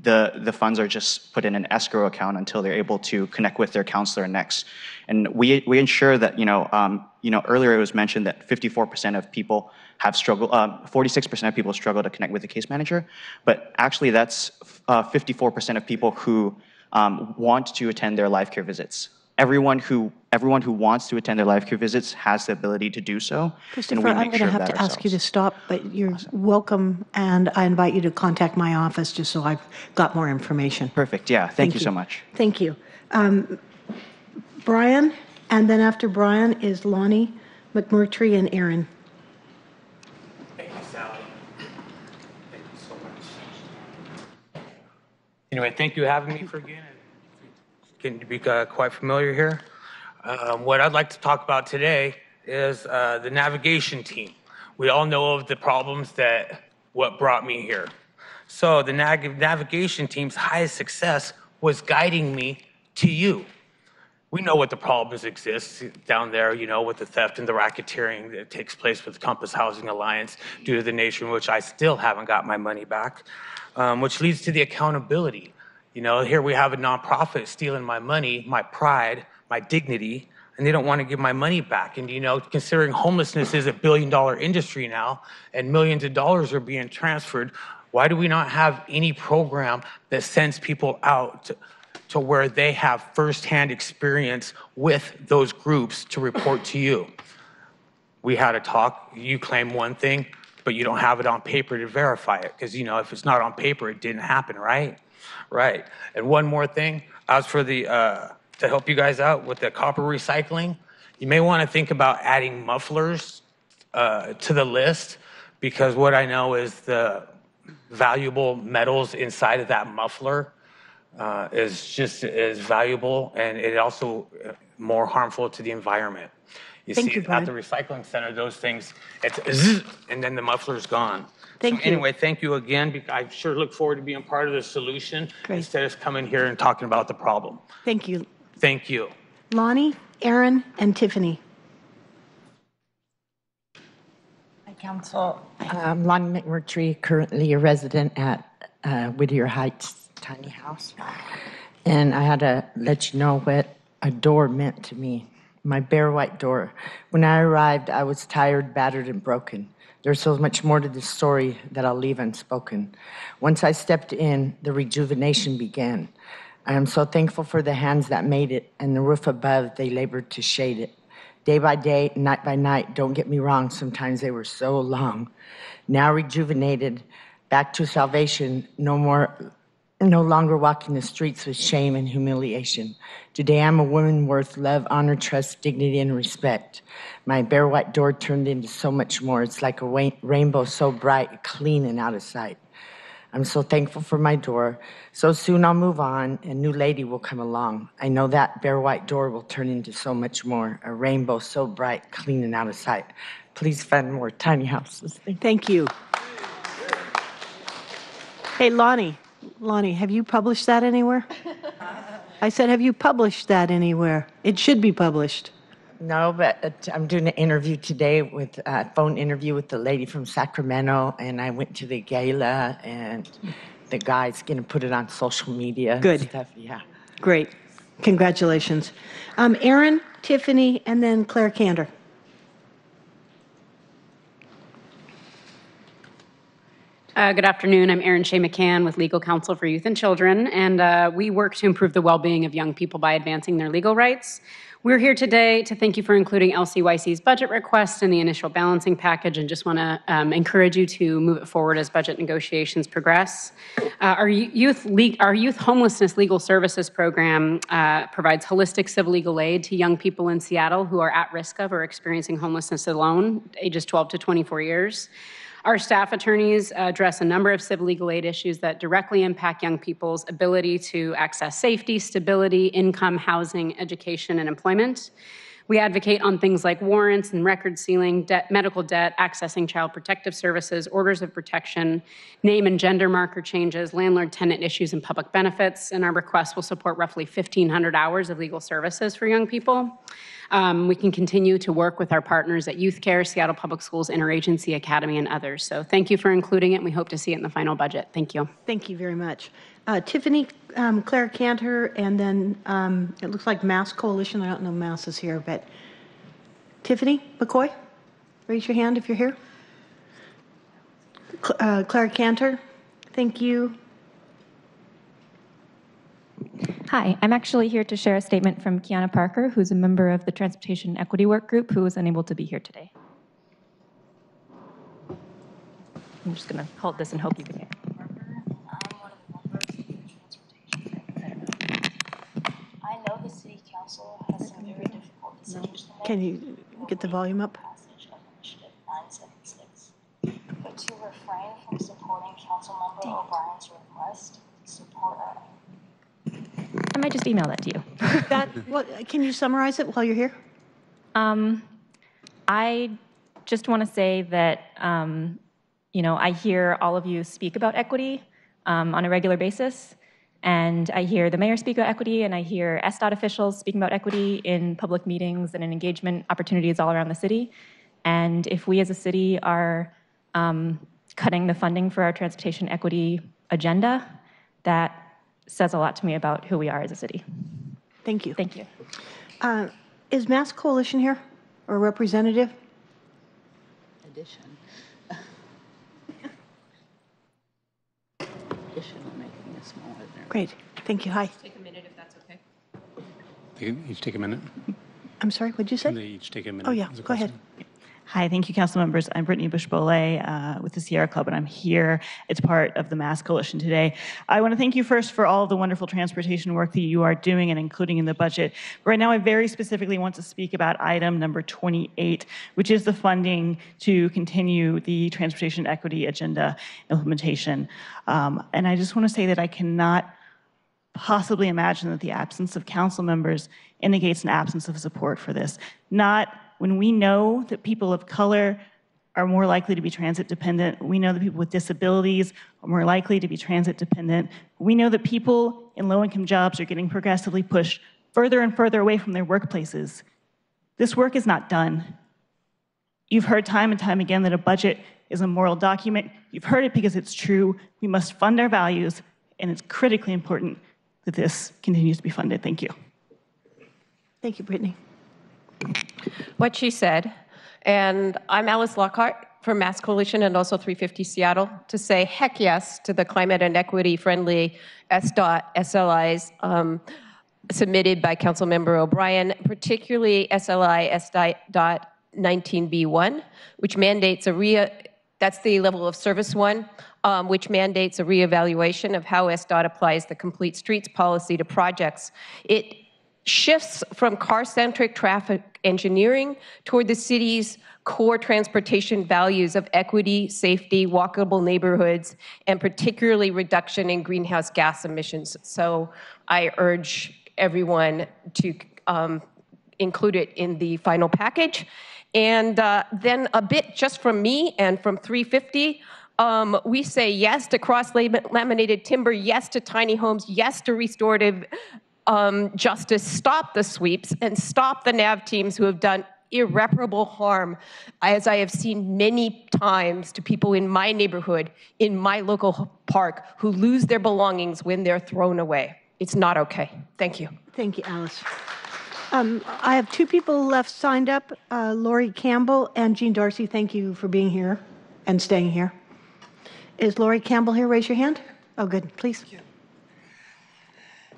the funds are just put in an escrow account until they're able to connect with their counselor next. And we ensure that, earlier it was mentioned that 54% of people have struggled, 46% of people struggle to connect with a case manager. But actually that's 54% of people who want to attend their life care visits. Everyone who wants to attend their life care visits has the ability to do so. Christopher, I'm going to have to ask you to stop, but you're welcome, and I invite you to contact my office just so I've got more information. Perfect, yeah, thank you so much. Thank you. Brian, and then after Brian is Lonnie, McMurtry, and Aaron. Thank you, Sally. Thank you so much. Anyway, thank you for having me for again. Getting to be quite familiar here. What I'd like to talk about today is the navigation team. We all know of the problems what brought me here. So the navigation team's highest success was guiding me to you. we know what the problems exist down there, with the theft and the racketeering that takes place with Compass Housing Alliance due to the nature in which I still haven't got my money back, which leads to the accountability. Here we have a nonprofit stealing my money, my pride, my dignity, and they don't want to give my money back. And, considering homelessness is $1 billion industry now and millions of dollars are being transferred, why do we not have any program that sends people out to where they have firsthand experience with those groups to report to you? We had a talk, you claim one thing, but you don't have it on paper to verify it. Because, if it's not on paper, it didn't happen, right? Right. And one more thing, as for to help you guys out with the copper recycling, you may want to think about adding mufflers to the list, because what I know is the valuable metals inside of that muffler is just as valuable, and it also more harmful to the environment. Thank you, Brian. At the recycling center, those things, it's zzz, and then the muffler's gone. Thank you. Anyway, thank you again. I sure look forward to being part of the solution instead of coming here and talking about the problem. Thank you. Thank you. Lonnie, Aaron, and Tiffany. Hi, Council. Lonnie McMurtry, currently a resident at Whittier Heights Tiny House. And I had to let you know what a door meant to me. My bare white door. When I arrived, I was tired, battered, and broken. There's so much more to this story that I'll leave unspoken. Once I stepped in, the rejuvenation began. I am so thankful for the hands that made it and the roof above they labored to shade it. Day by day, night by night, don't get me wrong, sometimes they were so long. Now rejuvenated, back to salvation, no longer walking the streets with shame and humiliation. Today I'm a woman worth love, honor, trust, dignity, and respect. My bare white door turned into so much more. It's like a rainbow so bright, clean, and out of sight. I'm so thankful for my door. So soon I'll move on, and a new lady will come along. I know that bare white door will turn into so much more, a rainbow so bright, clean, and out of sight. Please fund more tiny houses. Thank you. Hey, Lonnie, have you published that anywhere? I said, have you published that anywhere? It should be published. No, but I'm doing an interview today with a phone interview with the lady from Sacramento, and I went to the gala, and the guy's going to put it on social media. Good. And stuff. Yeah. Great. Congratulations. Aaron, Tiffany, and then Claire Cantor. Good afternoon. I'm Erin Shea McCann with Legal Counsel for Youth and Children, and we work to improve the well-being of young people by advancing their legal rights. We're here today to thank you for including LCYC's budget request in the initial balancing package, and just want to encourage you to move it forward as budget negotiations progress. Our youth homelessness legal services program provides holistic civil legal aid to young people in Seattle who are at risk of or experiencing homelessness alone, ages 12 to 24 years. Our staff attorneys address a number of civil legal aid issues that directly impact young people's ability to access safety, stability, income, housing, education, and employment. We advocate on things like warrants and record sealing, medical debt, accessing child protective services, orders of protection, name and gender marker changes, landlord-tenant issues, and public benefits. And our request will support roughly 1,500 hours of legal services for young people. We can continue to work with our partners at Youth Care, Seattle Public Schools Interagency Academy, and others. So thank you for including it, and we hope to see it in the final budget. Thank you. Thank you very much. Tiffany, Claire Cantor, and then it looks like Mass Coalition. I don't know if Mass is here, but Tiffany McCoy, raise your hand if you're here. Claire Cantor, thank you. Hi, I'm actually here to share a statement from Kiana Parker, who's a member of the Transportation Equity Work Group who was unable to be here today. I'm just going to hold this and hope you can hear. I know the City Council has some very difficult decisions to make. Can you get the volume up? Passage of Initiative 976. But to refrain from supporting Councilmember O'Brien's request, support our I might just email that to you. Can you summarize it while you're here? I just want to say that, I hear all of you speak about equity on a regular basis, And I hear the mayor speak about equity, and I hear SDOT officials speaking about equity in public meetings and in engagement opportunities all around the city. And if we as a city are cutting the funding for our transportation equity agenda, that says a lot to me about who we are as a city. Thank you. Thank you. Is Mass Coalition here or representative? Addition. Making it smaller there. Great. Thank you. Hi. Take a minute if that's okay. They can each take a minute. I'm sorry, what'd you say? They each take a minute. Oh, yeah. As a Go ahead. Hi, thank you, council members. I'm Brittany Bush-Boley with the Sierra Club, and I'm here as part of the Mass Coalition today. I want to thank you first for all of the wonderful transportation work that you are doing and including in the budget. Right now, I very specifically want to speak about item number 28, which is the funding to continue the transportation equity agenda implementation. And I just want to say that I cannot possibly imagine that the absence of council members indicates an absence of support for this. Not when we know that people of color are more likely to be transit dependent. We know that people with disabilities are more likely to be transit dependent. We know that people in low-income jobs are getting progressively pushed further and further away from their workplaces. This work is not done. You've heard time and time again that a budget is a moral document. You've heard it because it's true. We must fund our values, and it's critically important that this continues to be funded. Thank you. Thank you, Brittany. What she said. And I'm Alice Lockhart from Mass Coalition and also 350 Seattle to say heck yes to the climate and equity friendly SDOT SLIs submitted by Councilmember O'Brien, particularly SLI SDOT 19B1, which mandates that's the level of service one, which mandates a reevaluation of how SDOT applies the complete streets policy to projects. It shifts from car-centric traffic engineering toward the city's core transportation values of equity, safety, walkable neighborhoods, and particularly reduction in greenhouse gas emissions. So I urge everyone to include it in the final package. And then a bit just from me and from 350, we say yes to cross-laminated timber, yes to tiny homes, yes to restorative justice, stop the sweeps, and stop the NAV teams who have done irreparable harm, as I have seen many times, to people in my neighborhood, in my local park, who lose their belongings when they're thrown away. It's not okay. Thank you. Thank you, Alice. I have two people left signed up, Lori Campbell and Jean Darcy. Thank you for being here and staying here. Is Lori Campbell here? Raise your hand. Oh, good. Please.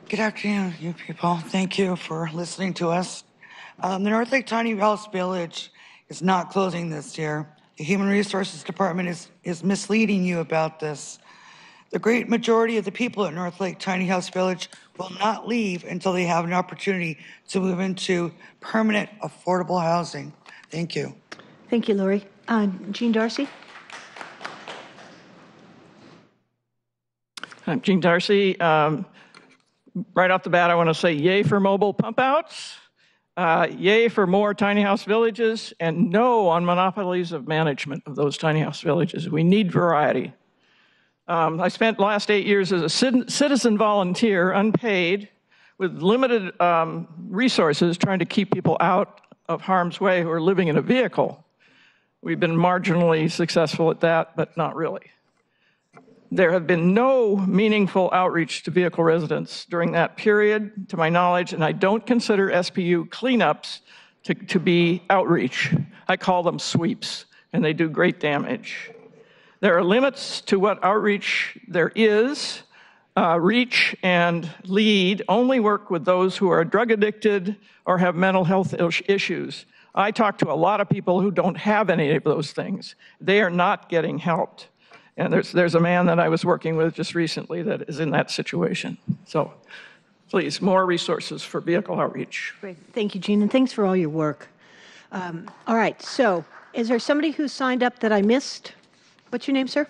Good afternoon, you people. Thank you for listening to us. The North Lake Tiny House Village is not closing this year. The Human Resources Department is misleading you about this. The great majority of the people at North Lake Tiny House Village will not leave until they have an opportunity to move into permanent, affordable housing. Thank you. Thank you, Lori. Jean Darcy? I'm Jean Darcy. Right off the bat, I want to say yay for mobile pump outs, yay for more tiny house villages, and no on monopolies of management of those tiny house villages. We need variety. I spent the last 8 years as a citizen volunteer, unpaid, with limited resources, trying to keep people out of harm's way who are living in a vehicle. We've been marginally successful at that, but not really. There have been no meaningful outreach to vehicle residents during that period, to my knowledge, and I don't consider SPU cleanups to be outreach. I call them sweeps, and they do great damage. There are limits to what outreach there is. Reach and lead only work with those who are drug addicted or have mental health issues. I talk to a lot of people who don't have any of those things. They are not getting helped. And there's a man that I was working with just recently that is in that situation. So please, more resources for vehicle outreach. Great. Thank you, Jean, and thanks for all your work. All right, so is there somebody who signed up that I missed? What's your name, sir?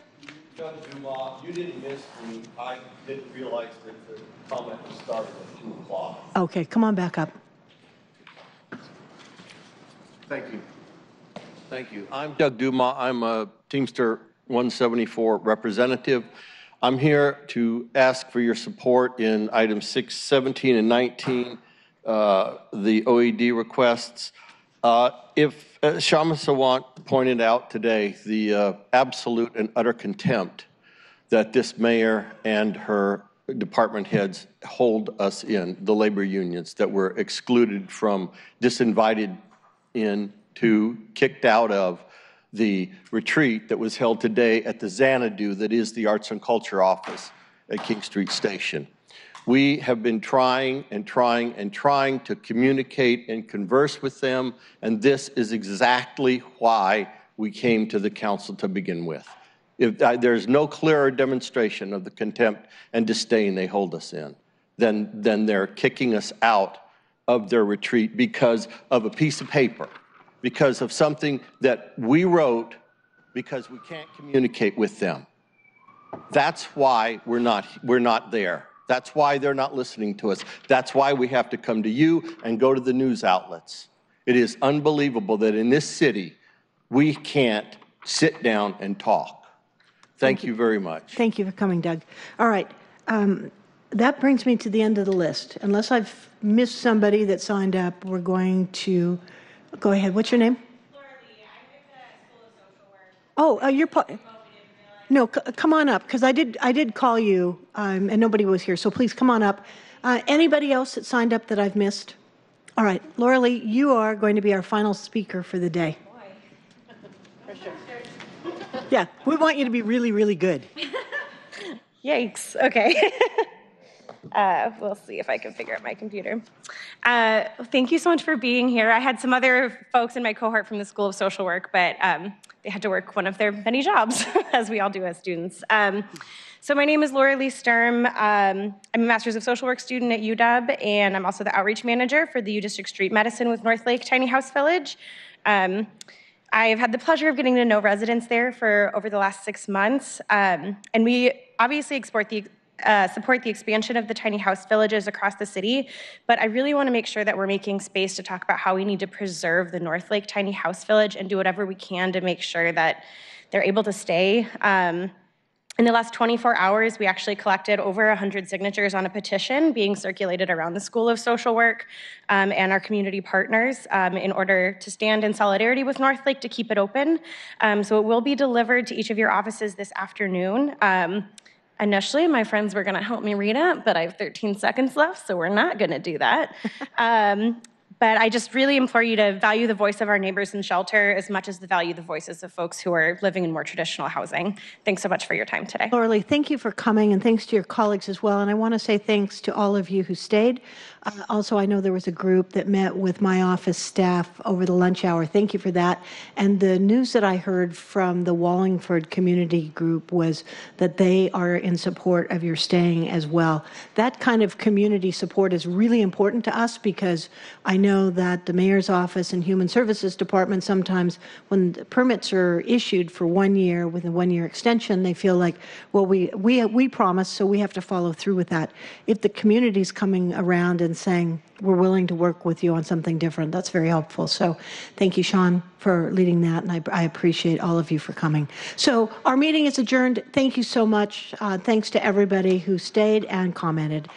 Judge Dumas, you didn't miss me. I didn't realize that the comment was started at 2 o'clock. Okay, come on back up. Thank you. Thank you. I'm Doug Dumas. I'm a Teamster 174 representative. I'm here to ask for your support in items 6, 17, and 19, the OED requests. If Shama Sawant pointed out today, the absolute and utter contempt that this mayor and her department heads hold us in, the labor unions, that were excluded from, disinvited into, kicked out of the retreat that was held today at the Xanadu, that is the Arts and Culture office at King Street Station. We have been trying and trying and trying to communicate and converse with them, and this is exactly why we came to the council to begin with. If there's no clearer demonstration of the contempt and disdain they hold us in, then they're kicking us out of their retreat because of a piece of paper, because of something that we wrote, because we can't communicate with them. That's why we're not there. That's why they're not listening to us. That's why we have to come to you and go to the news outlets. It is unbelievable that in this city, we can't sit down and talk. Thank you very much. Thank you for coming, Doug. All right. That brings me to the end of the list. Unless I've missed somebody that signed up, we're going to go ahead. What's your name? Laura Lee. I'm with the School of Social Work. Oh, you're no, come on up, because I did call you, and nobody was here, so please come on up. Anybody else that signed up that I've missed? All right, Laura Lee, you are going to be our final speaker for the day. For sure. Yeah, we want you to be really, really good. Yikes. Okay. We'll see if I can figure out my computer. Thank you so much for being here. I had some other folks in my cohort from the School of Social Work, but they had to work one of their many jobs, as we all do as students. So my name is Laura Lee Sturm. I'm a Master's of Social Work student at UW, and I'm also the outreach manager for the U District Street Medicine with North Lake Tiny House Village. I've had the pleasure of getting to know residents there for over the last 6 months, and we obviously support the expansion of the tiny house villages across the city, but I really want to make sure that we're making space to talk about how we need to preserve the North Lake Tiny House Village and do whatever we can to make sure that they're able to stay. In the last 24 hours, we actually collected over 100 signatures on a petition being circulated around the School of Social Work and our community partners in order to stand in solidarity with North Lake to keep it open. So it will be delivered to each of your offices this afternoon. Initially, my friends were gonna help me read it, but I have 13 seconds left, so we're not gonna do that. But I just really implore you to value the voice of our neighbors in shelter as much as to value the voices of folks who are living in more traditional housing. Thanks so much for your time today. Laura Lee, thank you for coming, and thanks to your colleagues as well. And I want to say thanks to all of you who stayed. Also, I know there was a group that met with my office staff over the lunch hour. Thank you for that. And the news that I heard from the Wallingford community group was that they are in support of your staying as well. That kind of community support is really important to us, because I know that the mayor's office and human services department, sometimes when the permits are issued for 1 year with a 1-year extension, they feel like, well, we promised, so we have to follow through with that. If the community's coming around and saying, we're willing to work with you on something different, that's very helpful. So thank you, Sean, for leading that, and I appreciate all of you for coming. So our meeting is adjourned. Thank you so much. Thanks to everybody who stayed and commented.